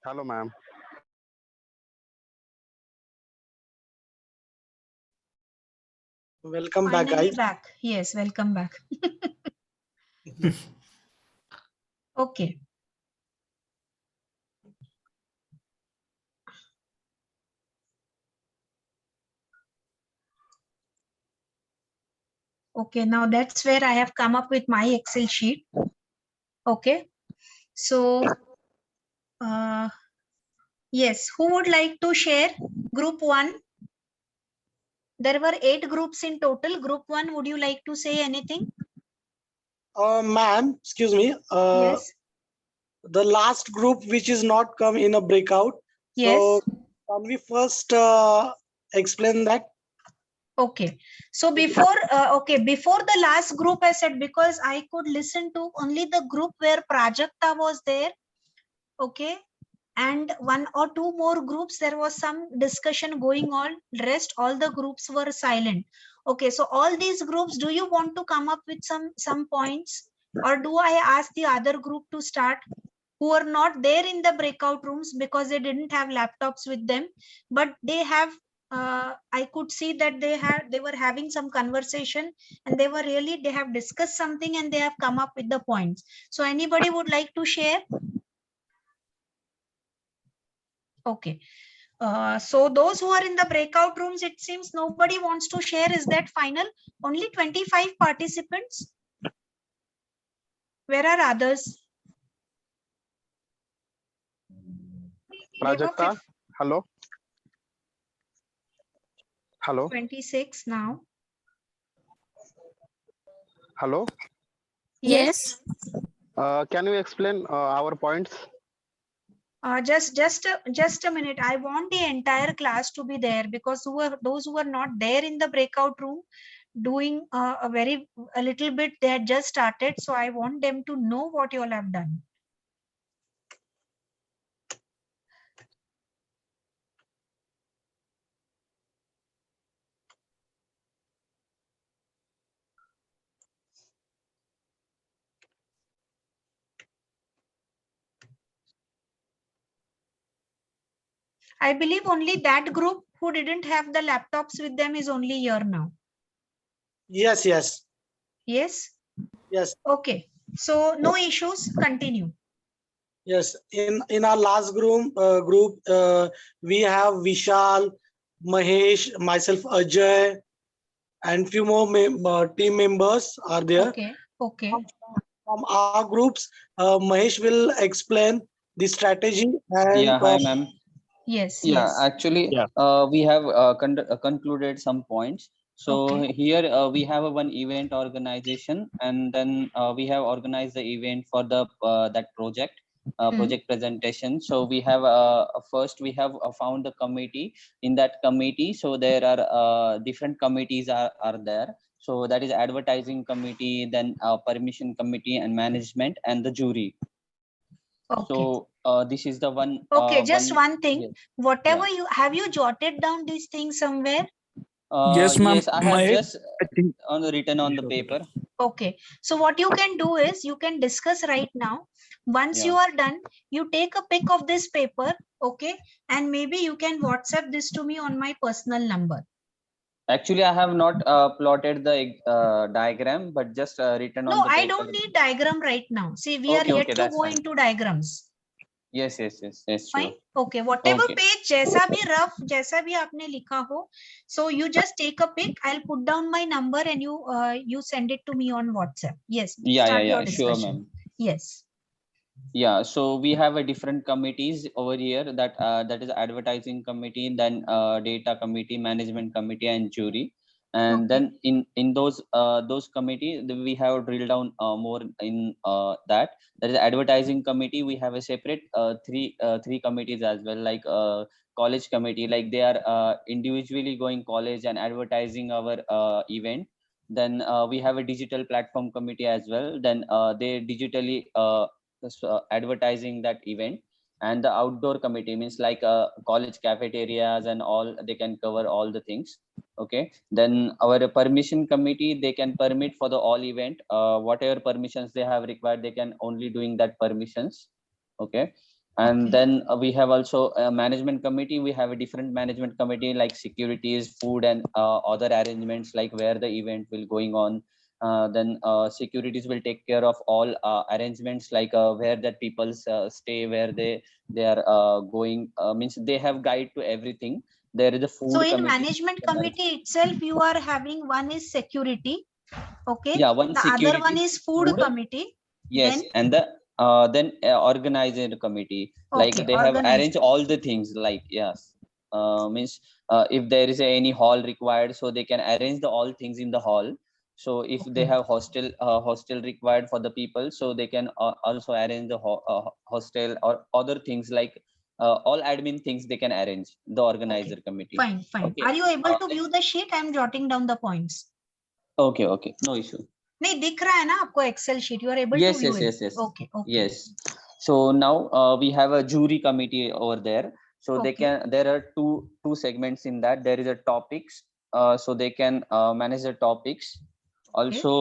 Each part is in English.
Hello, ma'am. Welcome back, Finally guys. back. Yes, welcome back. Okay. Okay, now that's where I have come up with my Excel sheet. Okay, so yes, who would like to share? Group 1. There were 8 groups in total. Group 1, would you like to say anything? Ma'am, excuse me. Yes. The last group which is not come in a breakout. So Yes. can we first explain that? Okay. So before before the last group I said, because I could listen to only the group where Prajakta was there. Okay. And 1 or 2 more groups, there was some discussion going on. Rest, all the groups were silent. Okay. So all these groups, do you want to come up with some points, or do I ask the other group to start, who are not there in the breakout rooms because they didn't have laptops with them, but they have I could see that they were having some conversation, and they have discussed something, and they have come up with the points. So anybody would like to share? Okay. So those who are in the breakout rooms, it seems nobody wants to share. Is that final? Only 25 participants. Where are others? Prajakta, hello. Hello. 26 now. Hello. Yes. Can you explain our points? Just a minute. I want the entire class to be there, because those who are not there in the breakout room doing a little bit, they had just started. So I want them to know what you all have done. I believe only that group who didn't have the laptops with them is only here now. Yes, yes. Yes. Yes. Okay. So no issues. Continue. Yes. In our last group, we have Vishal, Mahesh, myself, Ajay, and few more team members are there. Okay. Okay. From our groups, Mahesh will explain the strategy and Yeah, hi, ma'am. Yes. Yeah, Yes. actually, we have concluded some points. So Okay. here we have a one event organization, and then we have organized the event for the that project presentation. So we have first we have found the committee. In that committee, so there are different committees are there. So that is advertising committee, then permission committee, and management, and the jury. Okay. So this is the one. Okay, just one thing. Yes, Whatever yeah. you jotted down these things somewhere? Yes, ma'am. Yes, I have just written on the paper. Okay. So what you can do is you can discuss right now. Once you Yeah. are done, you take a pic of this paper. Okay. And maybe you can WhatsApp this to me on my personal number. Actually, I have not plotted the diagram, but just written on No, the I paper. don't need diagram right now. See, we are Okay, yet okay, to that's go fine. into diagrams. Yes, Fine. sure. Okay, whatever Okay. page, जैसा भी rough, जैसा भी आपने लिखा हो, so you just take a pic. I'll put down my number and you send it to me on WhatsApp. Yes. Start your Sure, discussion. ma'am. Yes. Yeah, so we have a different committees over here, that that is advertising committee, then data committee, management committee, and jury. And then in those committee, we have drilled down more in that is advertising committee. We have a separate three committees as well, like college committee, like they are individually going college and advertising our event. Then we have a digital platform committee as well. Then they digitally advertising that event. And the outdoor committee means like college cafeterias and all, they can cover all the things. Okay, then our permission committee, they can permit for the all event, whatever permissions they have required, they can only doing that permissions. Okay, And Okay. then we have also a management committee. We have a different management committee like securities, food, and other arrangements like where the event will going on. Then securities will take care of all arrangements like where that people stay, where they are going. Means they have guide to everything. There is a So food in committee. management committee itself, you are having one is security. Okay. Yeah, one The other one security, is food committee. yes, Then and the then organizer committee, like okay, they have organizer. arranged all the things, like yes, means if there is any hall required, so they can arrange the all things in the hall. So if they Okay. have hostel required for the people, so they can also arrange the hostel or other things like all admin things they can arrange the organizer Okay. committee. Fine, fine. Okay. Are you able to Then- view the sheet? I'm jotting down the points. okay, no issue. नहीं दिख रहा है ना आपको Excel sheet, you are able to Yes, view yes, it? yes, yes. Okay okay Yes. So now we have a jury committee over there. So they Okay. can, there are two segments in that. There is a topics. So they can manage the topics. Also,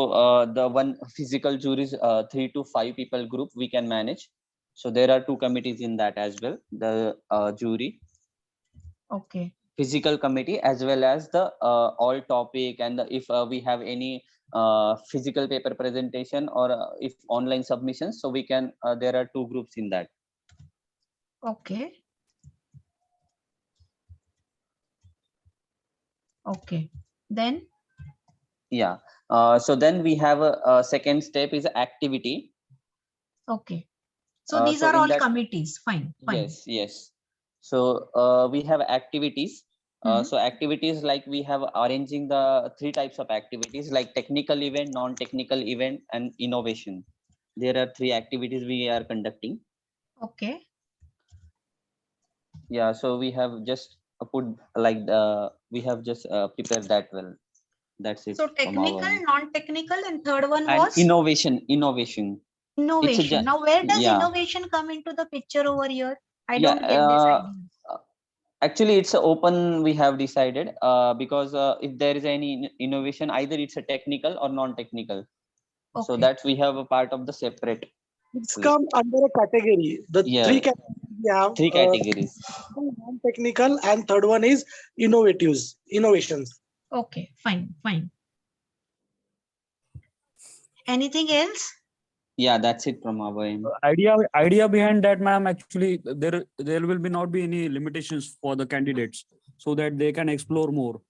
the one physical juries, 3 to 5 people group we can manage. So there are two committees in that as well. The jury, Okay. physical committee, as well as the all topic, and if we have any physical paper presentation or if online submissions, so we can there are two groups in that. Okay. Okay. Then Yeah. So then we have a second step is activity. okay. So these So are in all that, committees. Fine, fine. yes. So we have activities. So activities, like we have arranging the three types of activities, like technical event, non-technical event, and innovation. There are three activities we are conducting. Okay. Yeah, so we have just put like we have just prepared that well. That's it So from our technical, end. non-technical, and third one And was innovation. innovation. Now, where does Yeah, innovation come into the picture over here? I yeah. don't get this idea. Actually, it's open. We have decided because if there is any innovation, either it's a technical or non-technical. So Okay. that we have a part of the separate. It's come under a category. The Yeah, three categories we have: three categories. non-technical, and third one is innovations. Okay. Fine, fine. Anything else? Yeah, that's it from our end. Idea behind that, ma'am, actually there will be not be any limitations for the candidates, so that they can explore more.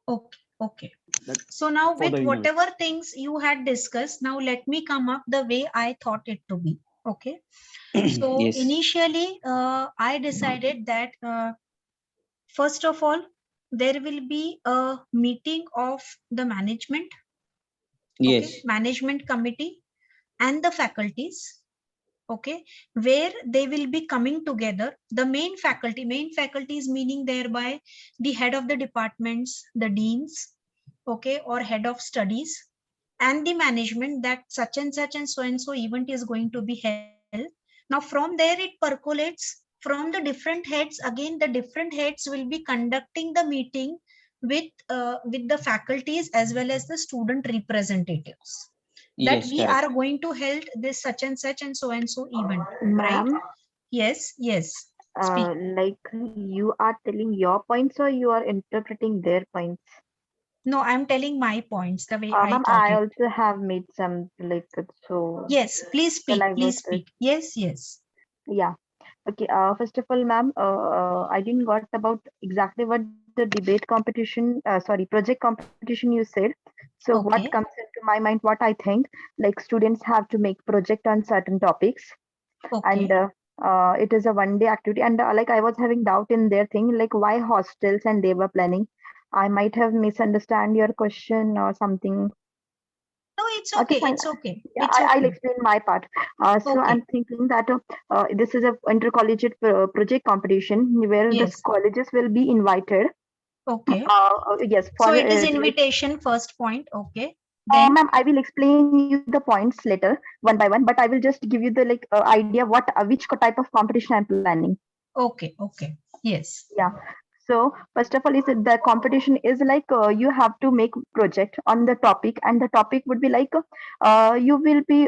Okay. Okay. That So now for with the innovation. whatever things you had discussed, now let me come up the way I thought it to be. Okay. So Yes. initially, I decided that first of all, there will be a meeting of the management, Yes. okay, management committee and the faculties, okay, where they will be coming together. The main faculties meaning thereby the head of the departments, the deans, okay, or head of studies, and the management, that such and so event is going to be held. Now from there it percolates from the different heads. Again, the different heads will be conducting the meeting with the faculties as well as the student representatives, that Yes, we correct. are going to hold this such and so event, right? Ma'am, Yes, speak. like you are telling your points or you are interpreting their points? No, I'm telling my points the way I Ma'am, thought I it. also have made some like so. Yes, please Shall I speak, go please through it? speak. Yes. Yeah. Okay. First of all, ma'am, I didn't got about exactly what the debate competition, sorry, project competition you said. So what Okay. comes into my mind, what I think, like students have to make project on certain topics, and Okay. it is a one-day activity. And like I was having doubt in their thing, like why hostels, and they were planning. I might have misunderstand your question or something. No, it's Okay, okay. fine. It's okay. Yeah, It's I'll okay. explain my part. So Okay. I'm thinking that this is a intercollegiate project competition where the Yes. colleges will be invited. Okay. Yes, So for it is like, invitation, first point. Okay. Then ma'am, I will explain you the points later one by one, but I will just give you the like idea what which type of competition I'm planning. okay. Yes. Yeah. So first of all, is that the competition is like you have to make project on the topic, and the topic would be like you will be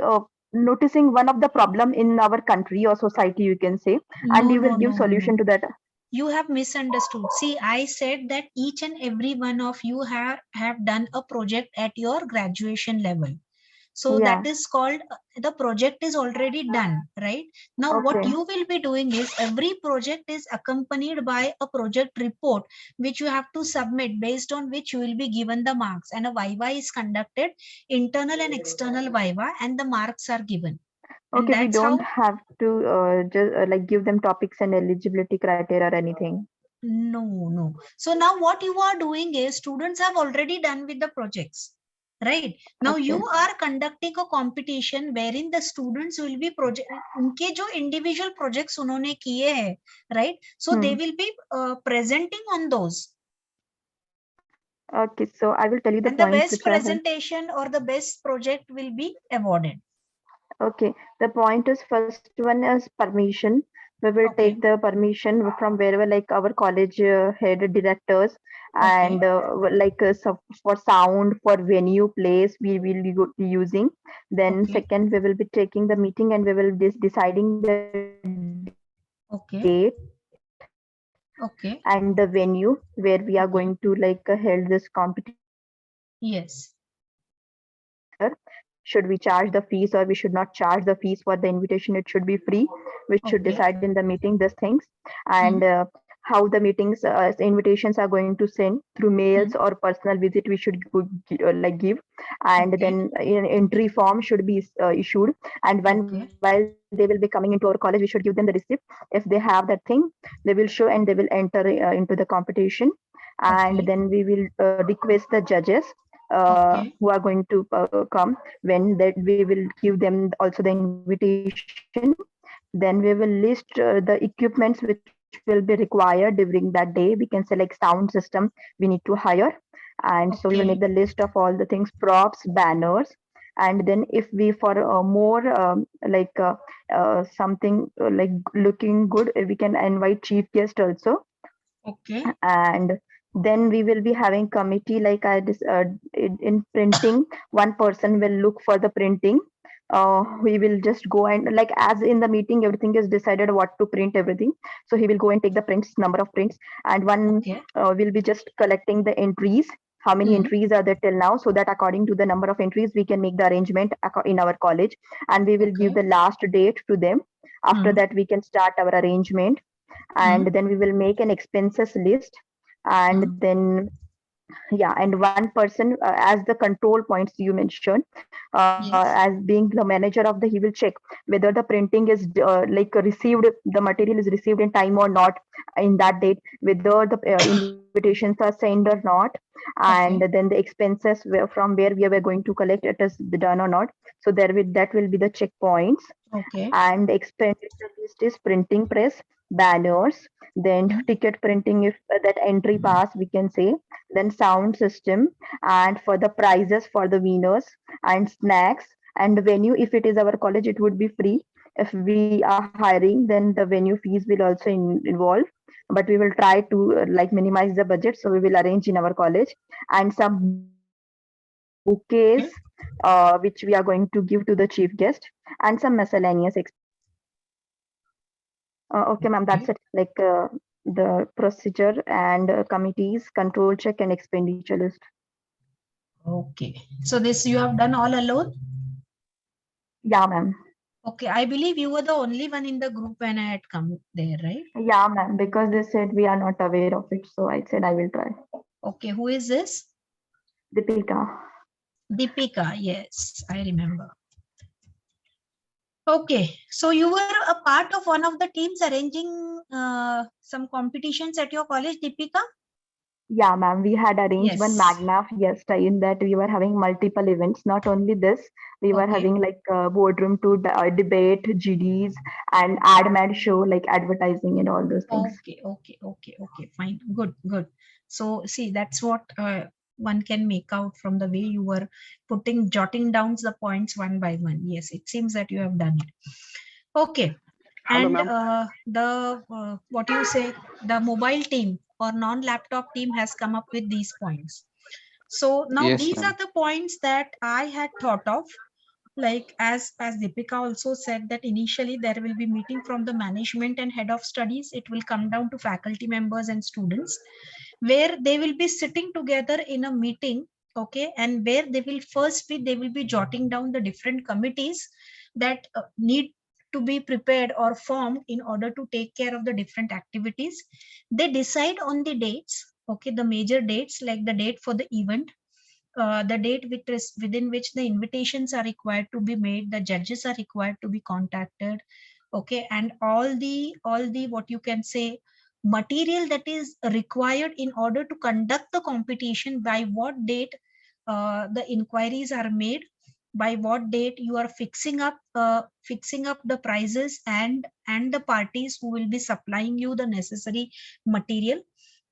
noticing one of the problem in our country or society, you can say, and No, you will no, give no, no, solution no. to that. You have misunderstood. See, I said that each and every one of you have done a project at your graduation level. So Yeah. that is called, the project is already done, right? Now what Okay. you will be doing is every project is accompanied by a project report, which you have to submit, based on which you will be given the marks, and a viva is conducted, internal and external viva, and the marks are given. And Okay, we that's don't how. have to just like give them topics and eligibility criteria or anything. No, no. So now what you are doing is, students have already done with the projects, right? Now Okay. you are conducting a competition wherein the students will be project, उनके जो individual projects उन्होंने किए हैं, right? So they will be presenting on those. Okay, so I will tell you the And the points best which I have. presentation or the best project will be awarded. Okay, the point is, first one is permission. We will Okay. take the permission from wherever, like our college head directors, and so for sound, for venue, place, we will be using. Then Okay. second, we will be taking the meeting and we will be deciding the Okay. date Okay. and the venue where we are Okay. going to held this competition. Yes. Should we charge the fees or we should not charge the fees for the invitation? It should be free. We should Okay. decide in the meeting these things, and how the meetings invitations are going to send through mails or personal visit. We should give, and Okay. then entry form should be issued. And Okay. while they will be coming into our college, we should give them the receipt. If they have that thing, they will show and they will enter into the competition. And Okay. then we will request the judges Okay. who are going to come, when that we will give them also the invitation. Then we will list the equipments which will be required during that day. We can select sound system we need to hire, and so we will make the Okay. list of all the things, props, banners. And then if we for more something looking good, we can invite chief guest also. Okay. And then we will be having committee, like in printing, one person will look for the printing. We will just go and, like, as in the meeting everything is decided what to print everything, so he will go and take the prints, number of prints, and one Okay. will be just collecting the entries, how many entries are there till now, so that according to the number of entries we can make the arrangement in our college, and we will give Okay. the last date to them. After that we can start our arrangement, and then we will make an expenses list. And then and one person as the control points you mentioned, as Yes. being the manager of the, he will check whether the printing is received, the material is received in time or not in that date, whether the invitations are sent or not, and Okay. then the expenses from where we were going to collect, it is done or not. So that will be the checkpoints. Okay. And expenditure list is printing press, banners, then ticket printing, if that entry pass we can say, then sound system, and for the prizes for the winners, and snacks, and venue. If it is our college, it would be free. If we are hiring, then the venue fees will also involve, but we will try to minimize the budget, so we will arrange in our college. And some bouquets which we are going to give to the chief guest, and some miscellaneous expenses. Okay, ma'am, that's it. Okay. The procedure and committees, control check, and expenditure list. Okay. So this you have done all alone? Yeah, ma'am. Okay. I believe you were the only one in the group when I had come there, right? Yeah, ma'am, because they said we are not aware of it, so I said I will try. Okay. Who is this? Deepika. Deepika. Yes, I remember. Okay. So you were a part of one of the teams arranging some competitions at your college, Deepika? Yeah, ma'am, we had arranged one Yes. Magna Fiesta, in that we were having multiple events. Not only this, we were Okay. having boardroom to debate, GDs, and ad mad show, like advertising and all those things. Okay, okay, okay, okay, fine, good, good. So see, that's what one can make out from the way you were jotting down the points one by one. Yes, it seems that you have done it. Okay, Hello, and ma'am. what you say, the mobile team or non-laptop team has come up with these points. So now Yes, these ma'am. are the points that I had thought of. like as Deepika also said, that initially there will be meeting from the management and head of studies. It will come down to faculty members and students, where they will be sitting together in a meeting, okay, and where they will be jotting down the different committees that need to be prepared or formed in order to take care of the different activities. They decide on the dates, okay, the major dates, like the date for the event, the date within which the invitations are required to be made, the judges are required to be contacted, okay, and all the what you can say material that is required in order to conduct the competition, by what date the inquiries are made, by what date you are fixing up the prices and the parties who will be supplying you the necessary material,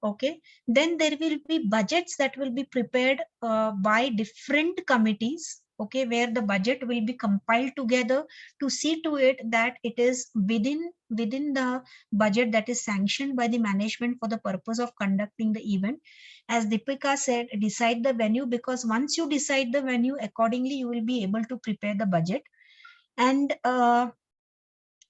okay. Then there will be budgets that will be prepared by different committees, okay, where the budget will be compiled together to see to it that it is within the budget that is sanctioned by the management for the purpose of conducting the event. As Deepika said, decide the venue, because once you decide the venue, accordingly you will be able to prepare the budget. And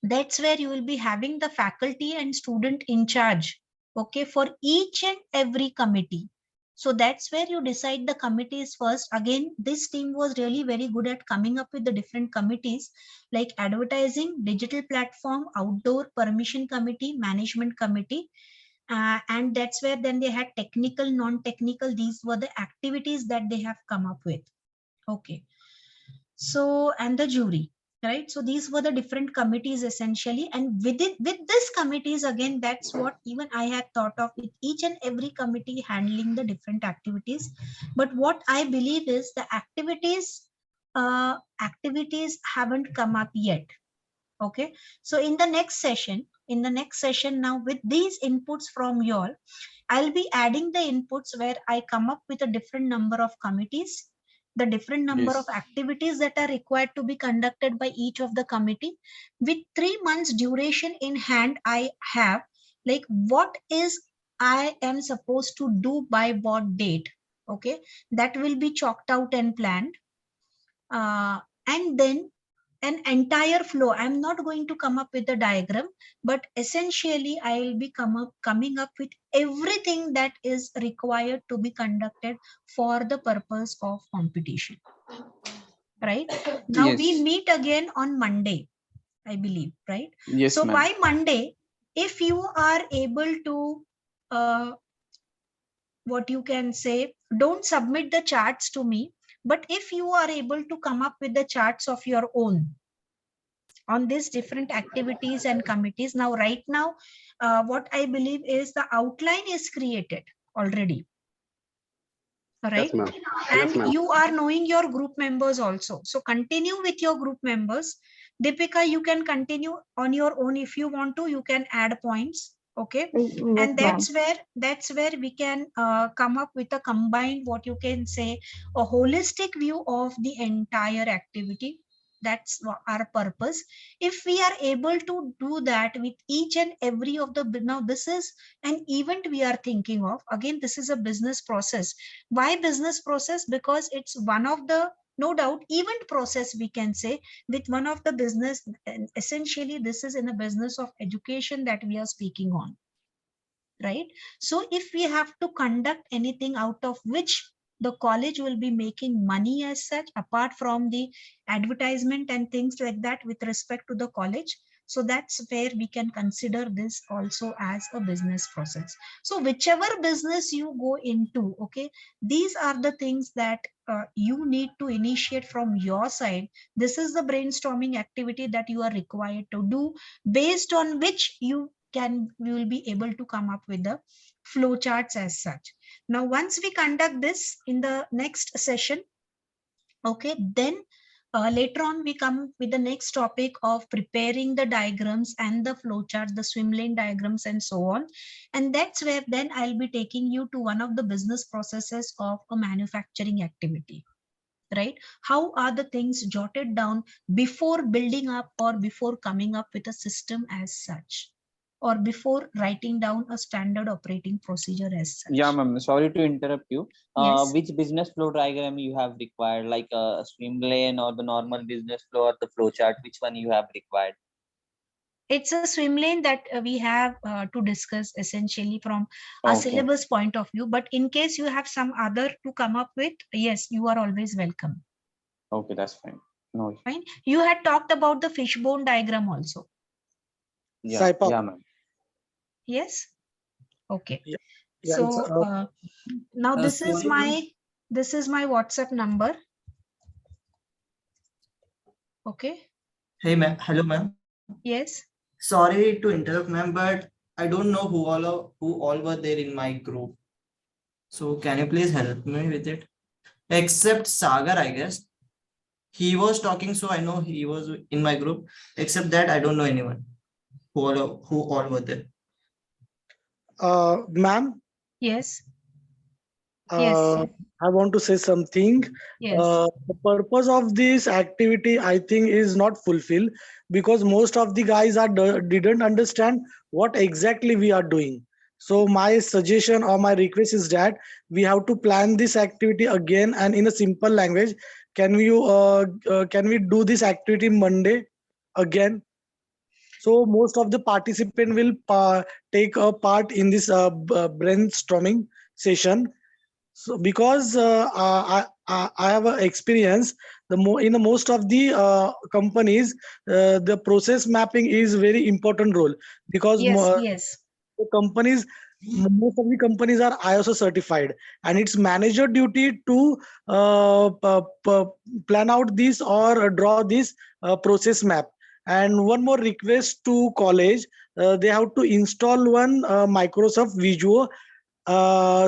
that's where you will be having the faculty and student in charge, okay, for each and every committee. So that's where you decide the committees first. Again, this team was really very good at coming up with the different committees, like advertising, digital platform, outdoor permission committee, management committee, and that's where then they had technical, non-technical. These were the activities that they have come up with, okay. So, and the jury, right? So these were the different committees essentially, and with this committees, again, that's what even I had thought of, with each and every committee handling the different activities. But what I believe is the activities haven't come up yet, okay. So in the next session now, with these inputs from you all, I'll be adding the inputs where I come up with a different number of committees, the different number of Yes. activities that are required to be conducted by each of the committee. With 3 months duration in hand, I have like what is I am supposed to do by what date, okay. That will be chalked out and planned. And then an entire flow. I'm not going to come up with a diagram, but essentially I will be coming up with everything that is required to be conducted for the purpose of competition. Right now we Yes. meet again on Monday, I believe, right? Yes, So ma'am. by Monday, if you are able to, what you can say, don't submit the charts to me, but if you are able to come up with the charts of your own on these different activities and committees. Now, right now, what I believe is the outline is created already, Yes, right? ma'am. Yes, And ma'am. you are knowing your group members also. So continue with your group members. Deepika, you can continue on your own. If you want to, you can add points. Okay. Yes, And ma'am. that's where we can come up with a combined, what you can say, a holistic view of the entire activity. That's our purpose. If we are able to do that with each and every of the, now this is an event we are thinking of. Again, this is a business process. Why business process? Because it's one of the, no doubt, event process, we can say, with one of the business. And essentially this is in a business of education that we are speaking on, right? So if we have to conduct anything out of which the college will be making money as such, apart from the advertisement and things like that with respect to the college, so that's where we can consider this also as a business process. So whichever business you go into, okay, these are the things that you need to initiate from your side. This is the brainstorming activity that you are required to do, based on which we will be able to come up with the flow charts as such. Now, once we conduct this in the next session, okay, then later on we come with the next topic of preparing the diagrams and the flow charts, the swim lane diagrams and so on. And that's where then I'll be taking you to one of the business processes of a manufacturing activity, right? How are the things jotted down before building up or before coming up with a system as such? or before writing down a standard operating procedure as such? Yeah, ma'am. Sorry to interrupt you. Yes. Which business flow diagram you have required, like a swim lane or the normal business flow or the flow chart? Which one you have required? It's a swim lane that we have to discuss essentially from a Okay. syllabus point of view. But in case you have some other to come up with, yes, you are always welcome. Okay, that's fine. No issue. Fine. You had talked about the fishbone diagram also. Yeah, Saipa. yeah, ma'am. Yes. Okay. Yeah. Yeah, So it's, now this is sorry, my WhatsApp number. Okay. Hey, ma'am. Hello, ma'am. Yes. Sorry to interrupt, ma'am, but I don't know who all were there in my group. So can you please help me with it? Except Sagar, I guess. He was talking, so I know he was in my group. Except that, I don't know anyone who all were there. Ma'am, Yes. Yes. I want to say something. Yes. The purpose of this activity, I think, is not fulfilled because most of the guys didn't understand what exactly we are doing. So my suggestion or my request is that we have to plan this activity again and in a simple language. Can we do this activity Monday again? So most of the participant will take a part in this brainstorming session. So because I have a experience, in the most of the companies, the process mapping is very important role because Yes. Yes. the companies, most of the companies are ISO certified, and it's manager duty to plan out this or draw this process map. And one more request to college, they have to install one Microsoft Visual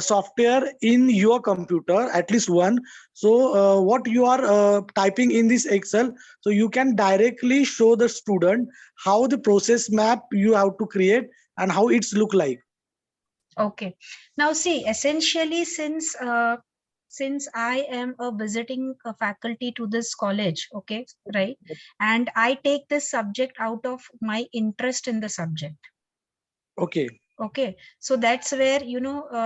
software in your computer, at least one. So what you are typing in this Excel, so you can directly show the student how the process map you have to create and how it's look like. Okay. Now see, essentially, since I am a visiting faculty to this college, okay, right, and I take this subject out of my interest in the subject. Okay. Okay, so that's where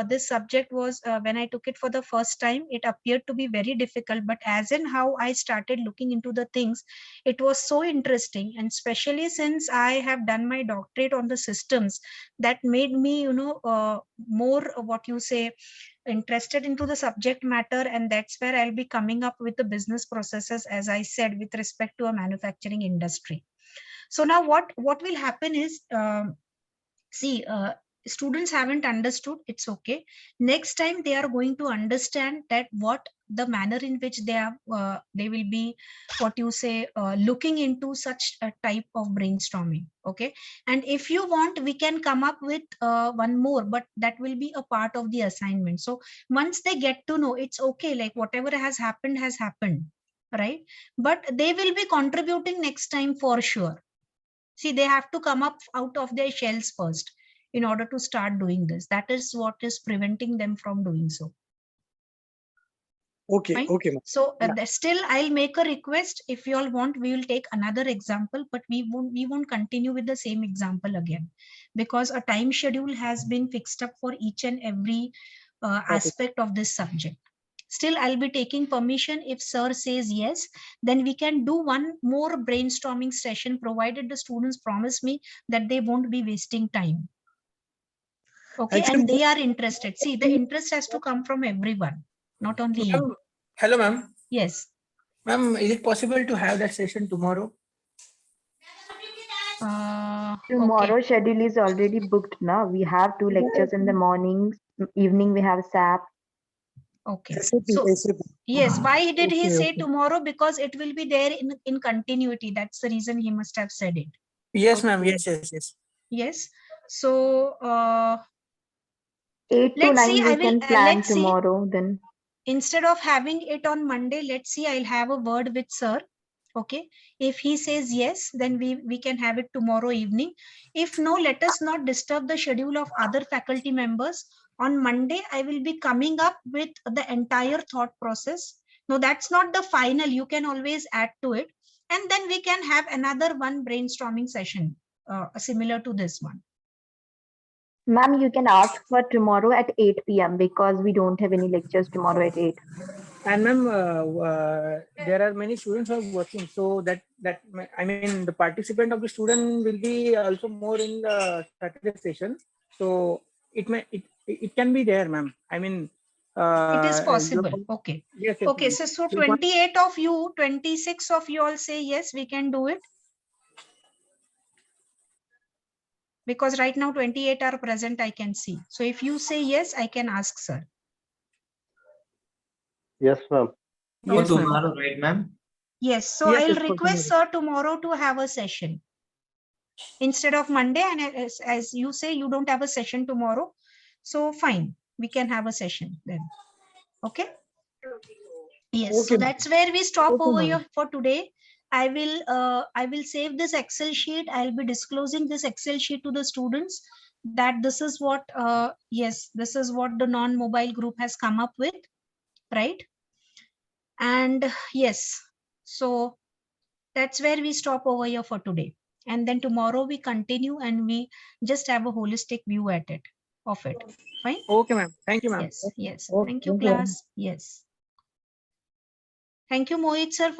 this subject was when I took it for the first time, it appeared to be very difficult, but as in how I started looking into the things, it was so interesting. And especially since I have done my doctorate on the systems, that made me more what you say interested into the subject matter, and that's where I'll be coming up with the business processes, as I said, with respect to a manufacturing industry. So now what will happen is see, students haven't understood, it's okay. Next time they are going to understand that what the manner in which they will be, what you say, looking into such a type of brainstorming. Okay, and if you want, we can come up with one more, but that will be a part of the assignment. So once they get to know, it's okay, like whatever has happened, right? But they will be contributing next time for sure. See, they have to come up out of their shells first in order to start doing this. That is what is preventing them from doing so. Okay. Fine. Okay, ma'am. So Yeah. still, I'll make a request. If you all want, we will take another example, but we won't continue with the same example again, because a time schedule has been fixed up for each and every aspect of this subject. Still, I'll be taking permission. If sir says yes, then we can do one more brainstorming session, provided the students promise me that they won't be wasting time. Okay, Actually, and they are interested. See, the interest has to come from everyone, not only you. Hello, ma'am. Yes. Ma'am, is it possible to have that session tomorrow? Okay. Tomorrow schedule is already booked now. We have 2 lectures in the morning, evening we have SAP. Okay. SAP, So SAP. yes, why did he Okay, say okay. tomorrow? Because it will be there in continuity. That's the reason he must have said it. Yes, Okay. ma'am. Yes. Yes. So 8 to let's 9 see. we I will can plan let's see. tomorrow then. Instead of having it on Monday, let's see. I'll have a word with sir. Okay, if he says yes, then we can have it tomorrow evening. If no, let us not disturb the schedule of other faculty members. On Monday, I will be coming up with the entire thought process. No, that's not the final. You can always add to it, and then we can have another one brainstorming session similar to this one. Ma'am, you can ask for tomorrow at 8 p.m. because we don't have any lectures tomorrow at 8. And ma'am, there are many students who are working, so I mean the participant of the student will be also more in the Saturday session. So it can be there, ma'am. I mean, It is your possible. point- Okay. yes, yes, Okay. ma'am. So Your point- 28 of you, 26 of you all say yes, we can do it. Because right now 28 are present, I can see. So if you say yes, I can ask sir. Yes, ma'am. For Yes, ma'am. tomorrow, right, ma'am? Yes. So Yes, I'll yes, for request sir tomorrow to have a session instead of Monday. And as you say, you don't have a session tomorrow. So fine, we can have a session then. Okay. Yes. Okay, So ma'am. that's where we stop Okay, over ma'am. here for today. I will save this Excel sheet. I'll be disclosing this Excel sheet to the students that this is what yes, this is what the non-mobile group has come up with, right? And yes, so that's where we stop over here for today. And then tomorrow we continue and we just have a holistic view at it of it. Fine. Okay, ma'am. Thank you, ma'am. Yes. Yes. Okay, Thank you, thank you, ma'am. class. Yes. Thank you, Mohit sir, for